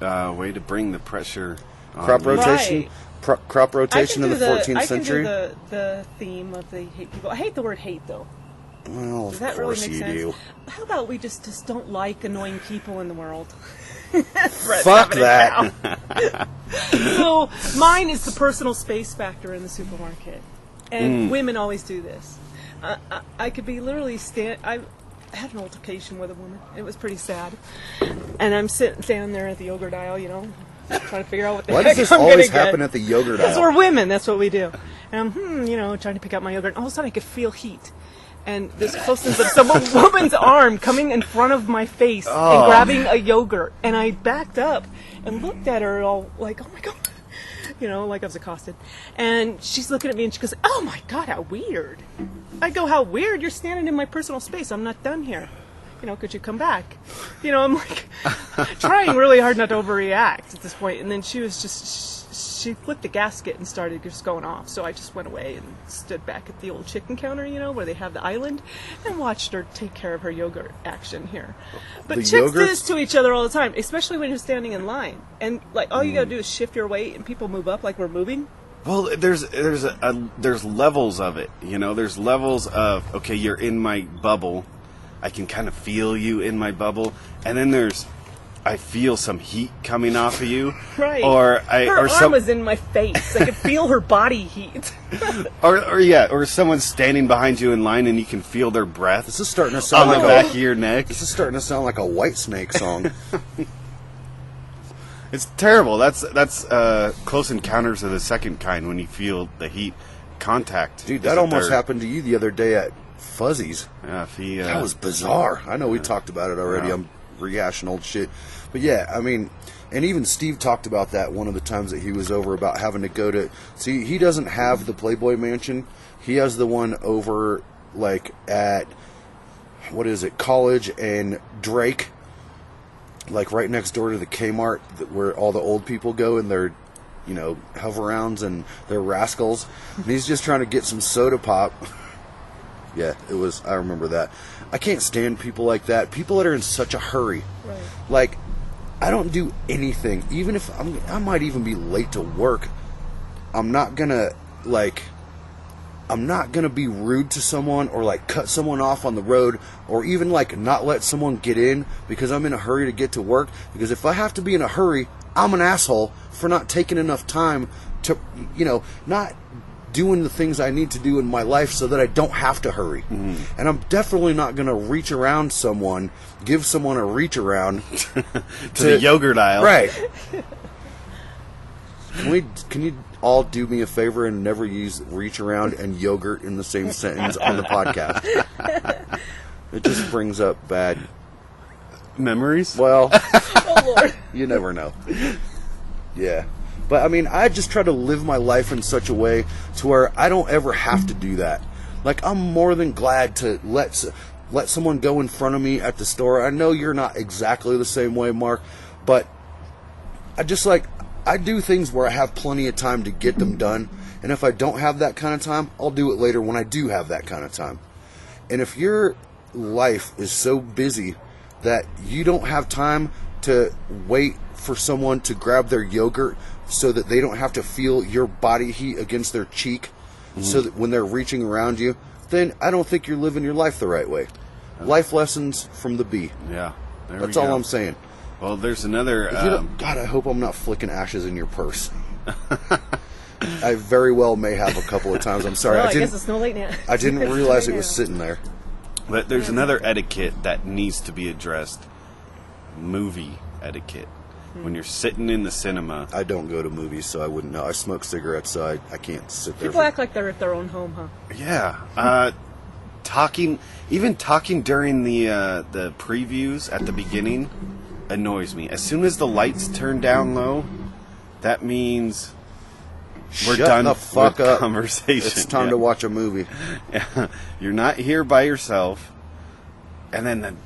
Wow. Way to bring the pressure on Crop me. rotation? Right. Crop rotation in the 14th I century? can do the theme of the hate people. I hate the word hate, though. Well, Does of that really course make you sense? do. How about we just don't like annoying people in the world? Fuck that. So mine is the personal space factor in the supermarket, and women always do this. I could be literally I had an altercation with a woman. It was pretty sad, and I'm sitting down there at the yogurt aisle, you know, trying to figure out what the Why heck does this I'm always gonna happen get. at the yogurt Because aisle? we're women, that's what we do. And I'm, you know, trying to pick out my yogurt. And all of a sudden I could feel heat. And this closeness of some woman's arm coming in front of my face and grabbing a yogurt. And I backed up and looked at her all like, oh my God. You know, like I was accosted. And she's looking at me and she goes, oh my God, how weird. I go, how weird? You're standing in my personal space. I'm not done here. You know, could you come back? You know, I'm like trying really hard not to overreact at this point. And then she was just, she flipped the gasket and started just going off. So I just went away and stood back at the old chicken counter, you know, where they have the island, and watched her take care of her yogurt action here. But The chicks do yogurt? this to each other all the time, especially when you're standing in line. And like all you gotta do is shift your weight and people move up like we're moving. Well, there's levels of it, you know. There's levels of, okay, you're in my bubble. I can kind of feel you in my bubble. And then there's I feel some heat coming off of you, Right. Or Her arm was in my face. I could feel her body heat. or someone's standing behind you in line and you can feel their breath. This is starting to on sound the like back of your neck. This is starting to sound like a Whitesnake song. It's terrible. That's Close Encounters of the Second Kind when you feel the heat contact. Dude, is that a almost third. happened to you the other day at Fuzzy's. Yeah, if he, That was bizarre. I know we talked about it already. Yeah. I'm rehashing old shit. But yeah, I mean, and even Steve talked about that one of the times that he was over about having to go to... See, he doesn't have the Playboy Mansion. He has the one over, like, at... What is it? College and Drake. Like, right next door to the Kmart where all the old people go and their, hover-rounds and their rascals. And he's just trying to get some soda pop. Yeah, I remember that. I can't stand people like that. People that are in such a hurry. Right. Like, I don't do anything. Even if I might even be late to work. I'm not gonna be rude to someone or like cut someone off on the road or even like not let someone get in because I'm in a hurry to get to work. Because if I have to be in a hurry, I'm an asshole for not taking enough time to, not doing the things I need to do in my life so that I don't have to hurry. Mm-hmm. And I'm definitely not going to reach around someone, give someone a reach around to the yogurt aisle. Right. Can you all do me a favor and never use reach around and yogurt in the same sentence on the podcast? It just brings up bad memories. Well, Oh, Lord. you never know. Yeah. But, I mean, I just try to live my life in such a way to where I don't ever have to do that. Like, I'm more than glad to let someone go in front of me at the store. I know you're not exactly the same way, Mark, but I do things where I have plenty of time to get them done. And if I don't have that kind of time, I'll do it later when I do have that kind of time. And if your life is so busy that you don't have time to wait for someone to grab their yogurt so that they don't have to feel your body heat against their cheek, so that when they're reaching around you, then I don't think you're living your life the right way. Life lessons from the bee. Yeah. That's all I'm saying. Well, there's another... God, I hope I'm not flicking ashes in your purse. I very well may have a couple of times. I'm sorry. Well, I guess it's no late now. I didn't realize it was sitting there. But there's another etiquette that needs to be addressed. Movie etiquette. When you're sitting in the cinema. I don't go to movies, so I wouldn't know. I smoke cigarettes, so I can't sit there. People act like they're at their own home, huh? Yeah. Talking during the previews at the beginning annoys me. As soon as the lights turn down low, that means we're Shut done the fuck with up. conversation. It's time to watch a movie. Yeah. You're not here by yourself. And then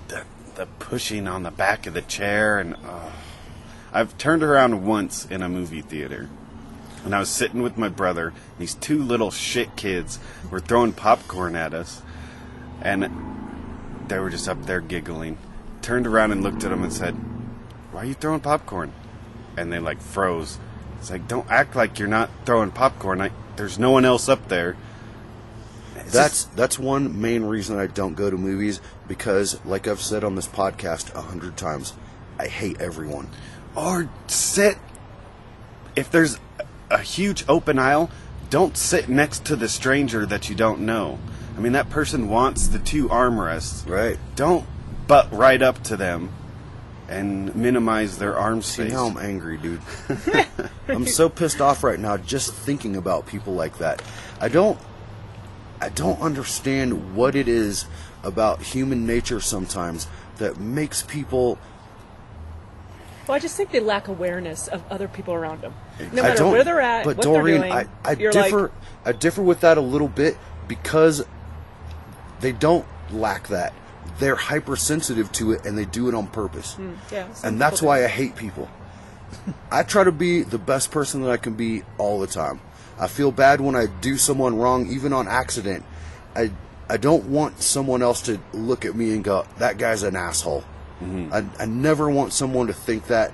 the pushing on the back of the chair and... I've turned around once in a movie theater, and I was sitting with my brother, and these two little shit kids were throwing popcorn at us, and they were just up there giggling. Turned around and looked at them and said, "Why are you throwing popcorn?" And they froze. It's like, don't act like you're not throwing popcorn. There's no one else up there. That's one main reason I don't go to movies, because, like I've said on this podcast 100 times, I hate everyone. Or sit, if there's a huge open aisle, don't sit next to the stranger that you don't know. I mean, that person wants the two armrests. Right. Don't butt right up to them and minimize their arm space. See, now I'm angry, dude. I'm so pissed off right now just thinking about people like that. I don't understand what it is about human nature sometimes that makes people... Well, I just think they lack awareness of other people around them. No matter where they're at, but what Doreen, they're doing. I differ with that a little bit because they don't lack that. They're hypersensitive to it, and they do it on purpose. And that's why I hate people. I try to be the best person that I can be all the time. I feel bad when I do someone wrong, even on accident. I don't want someone else to look at me and go, that guy's an asshole. Mm-hmm. I never want someone to think that.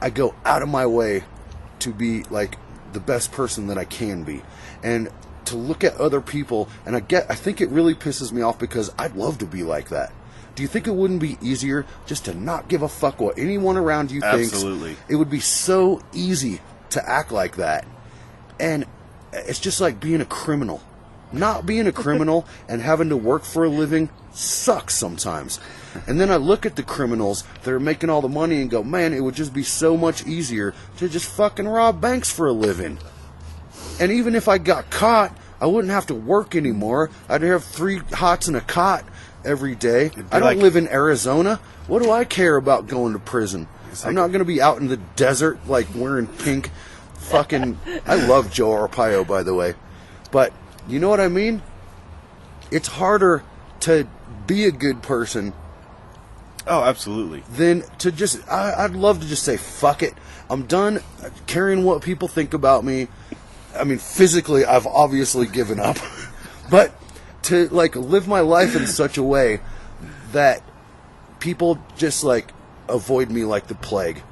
I go out of my way to be like the best person that I can be, and to look at other people. And I think it really pisses me off because I'd love to be like that. do you think it wouldn't be easier just to not give a fuck what anyone around you thinks? Absolutely. It would be so easy to act like that. And it's just like being a criminal. Not being a criminal and having to work for a living sucks sometimes. And then I look at the criminals that are making all the money and go, man, it would just be so much easier to just fucking rob banks for a living. And even if I got caught, I wouldn't have to work anymore. I'd have 3 hots and a cot every day. I don't live in Arizona. What do I care about going to prison? I'm not going to be out in the desert like wearing pink fucking... I love Joe Arpaio, by the way. But you know what I mean? It's harder to be a good person. Oh, absolutely. Than to just... I'd love to just say, fuck it. I'm done caring what people think about me. I mean, physically, I've obviously given up. But to, like, live my life in such a way that people just, like, avoid me like the plague.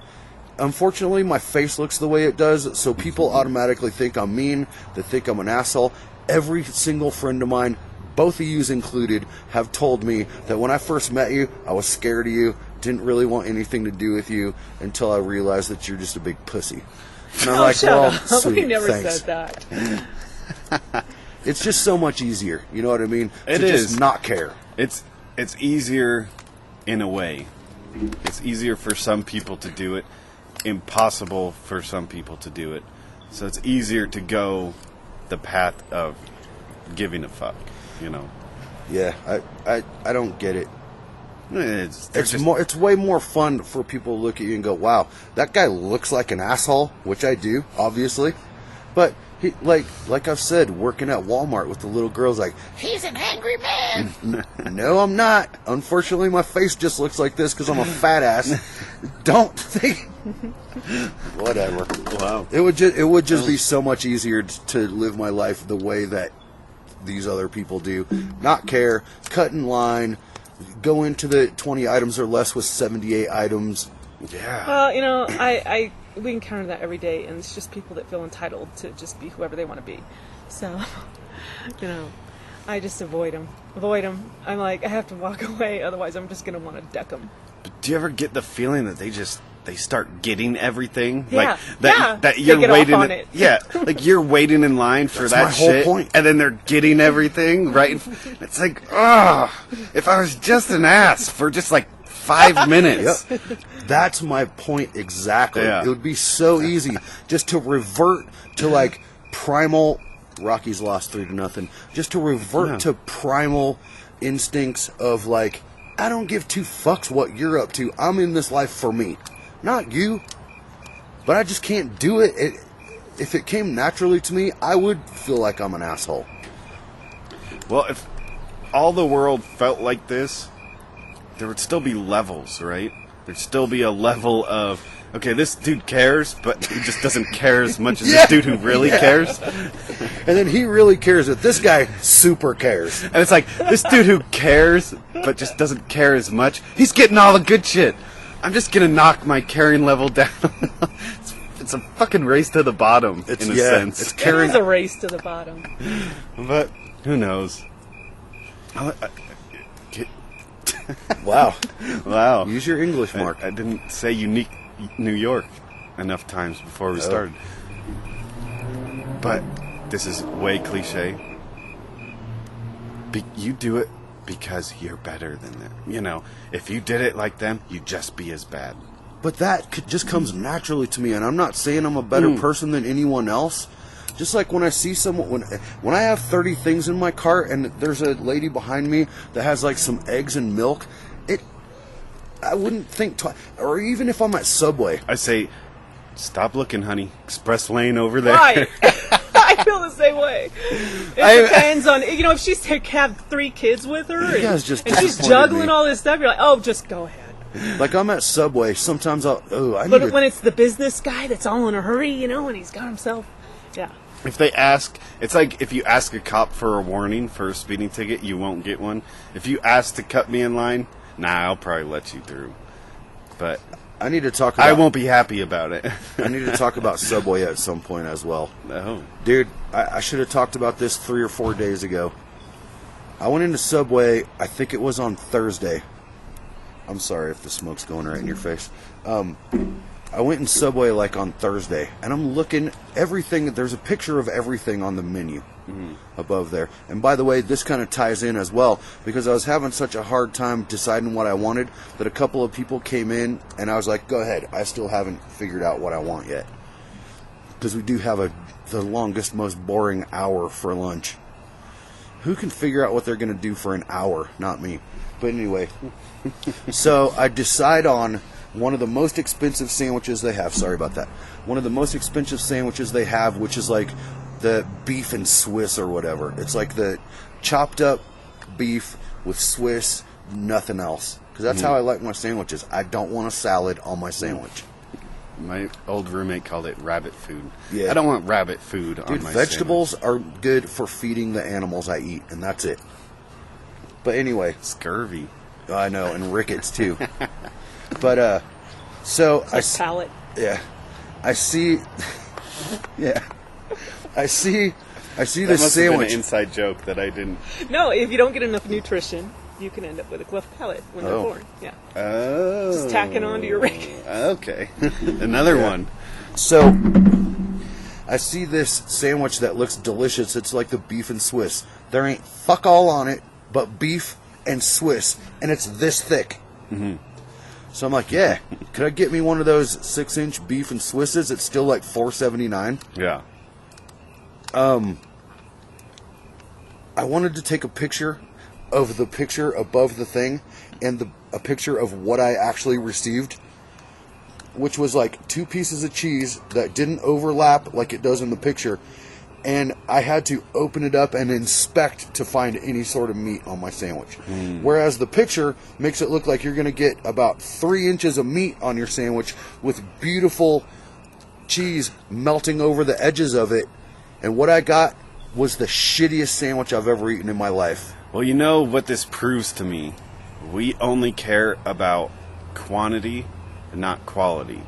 Unfortunately, my face looks the way it does, so people automatically think I'm mean. They think I'm an asshole. Every single friend of mine, both of yous included, have told me that when I first met you, I was scared of you, didn't really want anything to do with you, until I realized that you're just a big pussy. And I'm like, well, sweet, we never thanks. said that. It's just so much easier, you know what I mean? It to is. just not care. It's easier in a way. It's easier for some people to do it. Impossible for some people to do it. So it's easier to go the path of giving a fuck, you know. Yeah, I don't get it. It's way more fun for people to look at you and go, wow, that guy looks like an asshole, which I do, obviously. But he, like I've said, working at Walmart with the little girls, like, he's an angry man. No, I'm not. Unfortunately, my face just looks like this because I'm a fat ass. Don't think. Whatever. Wow. It would just be so much easier to live my life the way that these other people do. Not care, cut in line, go into the 20 items or less with 78 items. Yeah. Well, you know, we encounter that every day, and it's just people that feel entitled to just be whoever they want to be. So, you know, I just avoid them. I'm like, I have to walk away, otherwise I'm just going to want to deck them. But do you ever get the feeling that they start getting everything? Yeah. Like that They you're get waiting off on it. Yeah, like you're waiting in line for That's that my whole shit, point. and then they're getting everything, right? It's like, if I was just an ass for just like 5 minutes. Yep. That's my point exactly. Yeah. It would be so easy just to revert to like primal. Rockies lost 3-0. Just to revert to primal instincts of like, I don't give 2 fucks what you're up to. I'm in this life for me, not you. But I just can't do it. If it came naturally to me, I would feel like I'm an asshole. Well, if all the world felt like this, there would still be levels, right? There'd still be a level of, okay, this dude cares, but he just doesn't care as much as this dude who really cares. And then he really cares, but this guy super cares. And it's like, this dude who cares, but just doesn't care as much, he's getting all the good shit. I'm just gonna knock my caring level down. It's a fucking race to the bottom, in a sense. It's It is a race to the bottom. But, who knows? Wow. Wow. Use your English, Mark. I didn't say unique New York enough times before we started. But this is way cliche. You do it because you're better than them. You know, if you did it like them, you'd just be as bad. But that just comes naturally to me, and I'm not saying I'm a better person than anyone else. Just like when I see someone, when I have 30 things in my cart and there's a lady behind me that has like some eggs and milk, I wouldn't think twice. Or even if I'm at Subway. I say, stop looking, honey. Express lane over there. Right. I feel the same way. It depends on, you know, if she's have 3 kids with her You guys just and she's disappointed juggling me. all this stuff, you're like, oh, just go ahead. Like I'm at Subway, sometimes I need But to... when it's the business guy that's all in a hurry, you know, and he's got himself, yeah. If they ask, it's like if you ask a cop for a warning for a speeding ticket, you won't get one. If you ask to cut me in line, I'll probably let you through. But I need to talk about... I won't be happy about it. I need to talk about Subway at some point as well. No. Dude, I should have talked about this 3 or 4 days ago. I went into Subway, I think it was on Thursday. I'm sorry if the smoke's going right in your face. I went in Subway like on Thursday, and I'm looking everything. There's a picture of everything on the menu above there. And by the way, this kind of ties in as well, because I was having such a hard time deciding what I wanted that a couple of people came in, and I was like, go ahead. I still haven't figured out what I want yet. Because we do have the longest, most boring hour for lunch. Who can figure out what they're going to do for an hour? Not me. But anyway, so I decide on one of the most expensive sandwiches they have. Sorry about that. One of the most expensive sandwiches they have, which is like the beef and Swiss or whatever. It's like the chopped up beef with Swiss, nothing else. Because that's how I like my sandwiches. I don't want a salad on my sandwich. My old roommate called it rabbit food. Yeah. I don't want rabbit food on Dude, my vegetables are good for feeding the animals I eat, and that's it. But anyway. Scurvy. I know, and rickets too. But, so I... Palate. Yeah. I see... Yeah. I see That this must have been sandwich. an inside joke that I didn't... No, if you don't get enough nutrition, you can end up with a cleft palate when they're born. Yeah. Oh. Just tacking onto your rickets. Okay. Another one. So, I see this sandwich that looks delicious. It's like the beef and Swiss. There ain't fuck all on it but beef and Swiss, and it's this thick. So I'm like, yeah, could I get me one of those 6-inch beef and Swisses? It's still like $4.79. Yeah. I wanted to take a picture of the picture above the thing and a picture of what I actually received, which was like 2 pieces of cheese that didn't overlap like it does in the picture, and I had to open it up and inspect to find any sort of meat on my sandwich. Whereas the picture makes it look like you're going to get about 3 inches of meat on your sandwich with beautiful cheese melting over the edges of it, and what I got was the shittiest sandwich I've ever eaten in my life. Well, you know what this proves to me? We only care about quantity and not quality.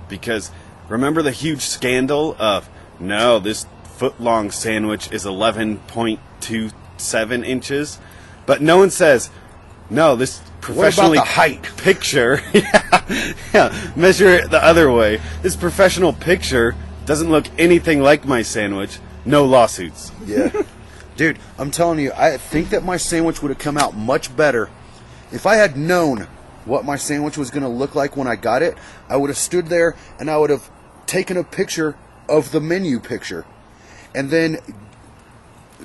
Because remember the huge scandal of, no, this foot-long sandwich is 11.27 inches? But no one says, no, this professionally What about the height? picture, yeah, measure it the other way. This professional picture doesn't look anything like my sandwich. No lawsuits. Yeah. Dude, I'm telling you, I think that my sandwich would have come out much better if I had known what my sandwich was going to look like when I got it. I would have stood there and I would have taken a picture of the menu picture. And then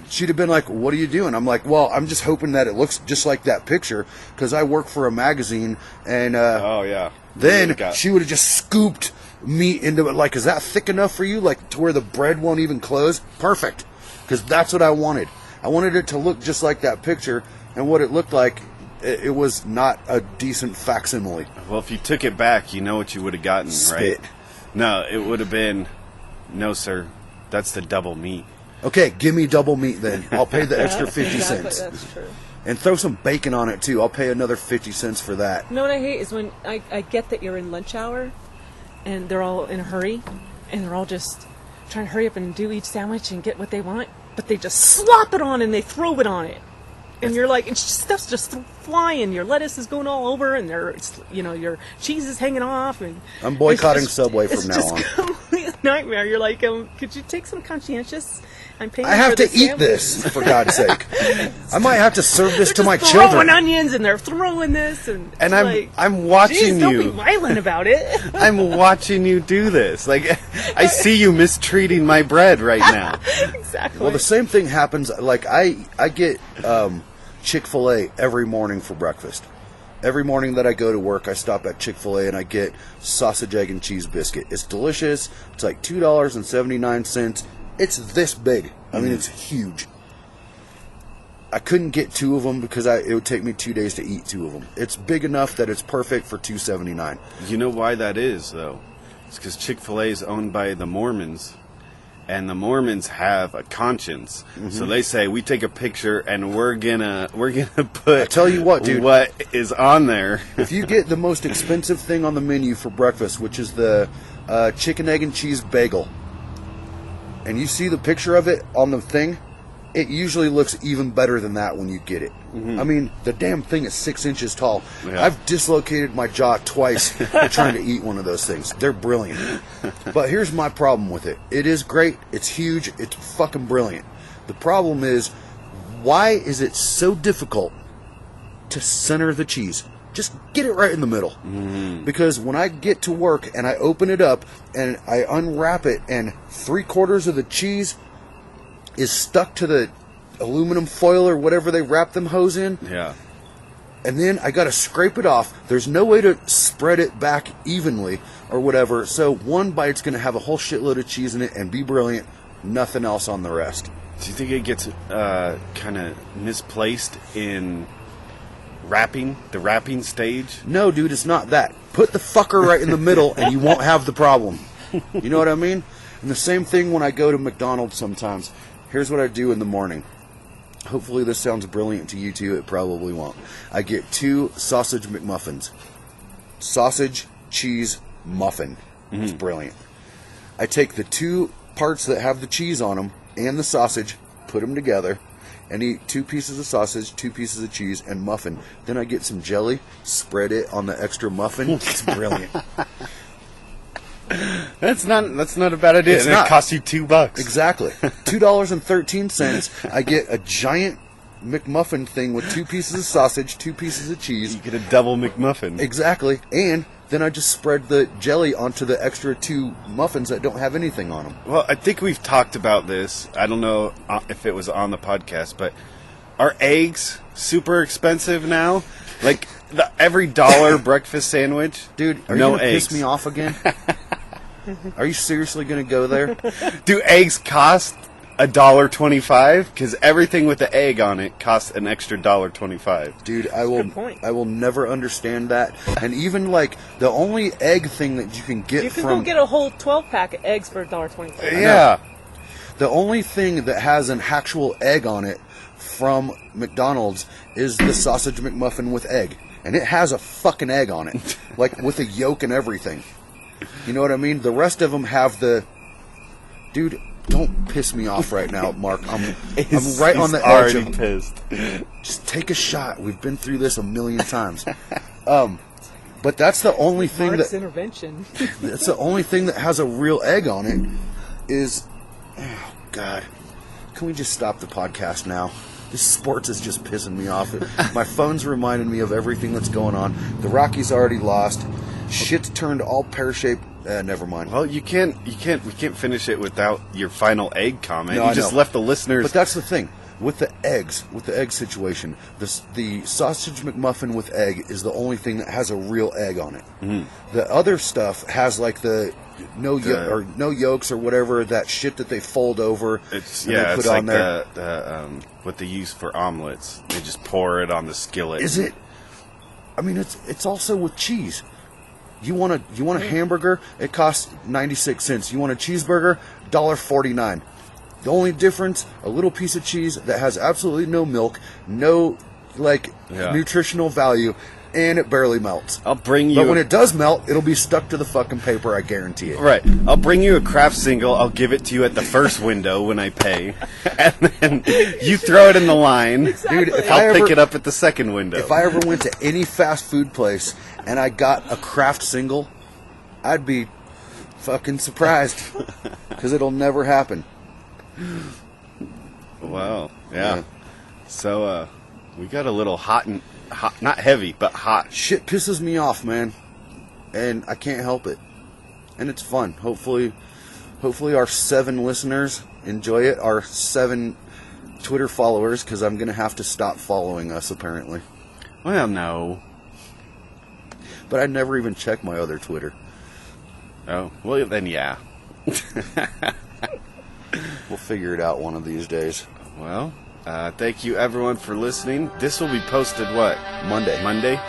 she'd have been like, what are you doing? I'm like, well, I'm just hoping that it looks just like that picture because I work for a magazine. And Oh, yeah. then she would have just scooped meat into it. Like, is that thick enough for you? Like, to where the bread won't even close? Perfect. Because that's what I wanted. I wanted it to look just like that picture. And what it looked like, it was not a decent facsimile. Well, if you took it back, you know what you would have gotten, Spit. right? No, it would have been, no, sir, that's the double meat. Okay, give me double meat then. I'll pay the extra 50 Exactly, cents. that's true. And throw some bacon on it, too. I'll pay another 50 cents for that. You know what I hate is when I get that you're in lunch hour and they're all in a hurry and they're all just trying to hurry up and do each sandwich and get what they want, but they just slop it on and they throw it on it. And you're like, stuff's just flying. Your lettuce is going all over, and your cheese is hanging off. And I'm boycotting Subway from now on. It's just complete nightmare. You're like, could you take some conscientious? I'm paying. I have for to eat sandwich. this, for God's sake. I might have to serve this to my They're throwing children. onions, and they're throwing this, and I'm watching geez, don't be you. violent about it. I'm watching you do this. Like, I see you mistreating my bread right now. Exactly. Well, the same thing happens. Like, I get Chick-fil-A every morning for breakfast. Every morning that I go to work, I stop at Chick-fil-A and I get sausage, egg, and cheese biscuit. It's delicious. It's like $2.79. It's this big. I mean, it's huge. I couldn't get 2 of them because it would take me 2 days to eat 2 of them. It's big enough that it's perfect for $2.79. You know why that is, though? It's because Chick-fil-A is owned by the Mormons. And the Mormons have a conscience, so they say we take a picture and we're gonna put. I tell you what, dude, what is on there. If you get the most expensive thing on the menu for breakfast, which is the chicken, egg, and cheese bagel, and you see the picture of it on the thing, it usually looks even better than that when you get it. I mean, the damn thing is 6 inches tall. Yeah. I've dislocated my jaw twice trying to eat one of those things. They're brilliant. But here's my problem with it. It is great. It's huge. It's fucking brilliant. The problem is, why is it so difficult to center the cheese? Just get it right in the middle. Because when I get to work and I open it up and I unwrap it and 3/4 of the cheese is stuck to the aluminum foil or whatever they wrap them hose in, Yeah. and then I gotta scrape it off. There's no way to spread it back evenly or whatever. So one bite's gonna have a whole shitload of cheese in it and be brilliant. Nothing else on the rest. Do you think it gets kind of misplaced in the wrapping stage? No, dude, it's not that. Put the fucker right in the middle and you won't have the problem. You know what I mean? And the same thing when I go to McDonald's sometimes. Here's what I do in the morning. Hopefully this sounds brilliant to you too. It probably won't. I get 2 sausage McMuffins. Sausage, cheese, muffin. It's brilliant. I take the 2 parts that have the cheese on them and the sausage, put them together, and eat 2 pieces of sausage, 2 pieces of cheese, and muffin. Then I get some jelly, spread it on the extra muffin. It's brilliant. That's not a bad idea. It's and not. It costs you $2. Exactly. $2.13. I get a giant McMuffin thing with 2 pieces of sausage, 2 pieces of cheese. You get a double McMuffin. Exactly. And then I just spread the jelly onto the extra 2 muffins that don't have anything on them. Well, I think we've talked about this. I don't know if it was on the podcast, but are eggs super expensive now? Like every $1 breakfast sandwich? Dude, are no you going to eggs. piss me off again? Are you seriously going to go there? Do eggs cost $1.25? Because everything with the egg on it costs an extra $1.25. Dude, good point. I will never understand that. And even like the only egg thing that you can get You can from go get a whole 12-pack of eggs for $1.25. Yeah. the only thing that has an actual egg on it from McDonald's is the sausage McMuffin with egg. And it has a fucking egg on it. Like with a yolk and everything. You know what I mean? The rest of them have the... Dude, don't piss me off right now, Mark. I'm right on the edge already of... pissed. Just take a shot. We've been through this a million times. But that's the only thing Mark's that... intervention. That's the only thing that has a real egg on it is... Oh, God. Can we just stop the podcast now? This sports is just pissing me off. My phone's reminding me of everything that's going on. The Rockies already lost. Shit's turned all pear-shaped. Never mind. Well, we can't finish it without your final egg comment. No, you I just know. left the listeners. But that's the thing. With the egg situation, the sausage McMuffin with egg is the only thing that has a real egg on it. Mm-hmm. The other stuff has like the no yolks or whatever, that shit that they fold over. It's and they put it's on like there. the what they use for omelets. They just pour it on the skillet. Is it? I mean, it's also with cheese. You want a hamburger? It costs 96 cents. You want a cheeseburger? $1.49. The only difference, a little piece of cheese that has absolutely no milk, no nutritional value, and it barely melts. I'll bring you. But when it does melt, it'll be stuck to the fucking paper. I guarantee it. Right. I'll bring you a Kraft single. I'll give it to you at the first window when I pay, and then you throw it in the line. Exactly. Dude, if I'll pick it up at the second window. If I ever went to any fast food place and I got a Kraft single, I'd be fucking surprised because it'll never happen. Wow. Yeah. So we got a little hot, not heavy, but hot. Shit pisses me off, man, and I can't help it. And it's fun. Hopefully our 7 listeners enjoy it. Our 7 Twitter followers, because I'm gonna have to stop following us apparently. Well, no. But I never even check my other Twitter. Oh, well then, yeah. We'll figure it out one of these days. Well, thank you everyone for listening. This will be posted what? Monday,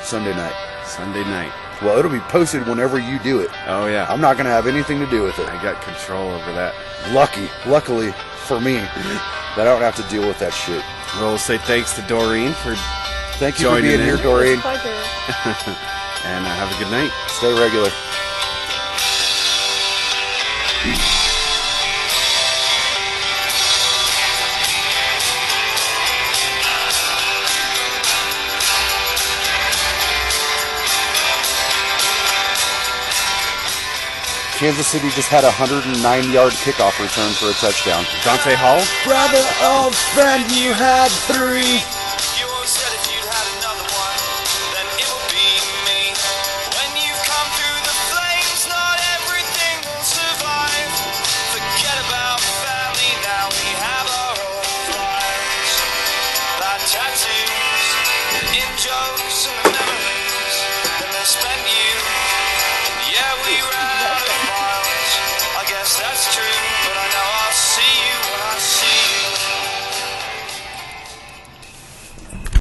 Sunday night. Sunday night. Well, it'll be posted whenever you do it. Oh yeah. I'm not gonna have anything to do with it. I got control over that. Luckily for me, that I don't have to deal with that shit. Well, we'll say thanks to Doreen for Thank you for joining being in. here, Doreen. Pleasure. and have a good night. Stay regular. Kansas City just had a 109-yard kickoff return for a touchdown. Dante Hall? Brother, old friend, you had 3. You always said if you'd had another one, then it would be me. When you've come through the flames, not everything will survive. Forget about family, now we have our own lives. That tattoo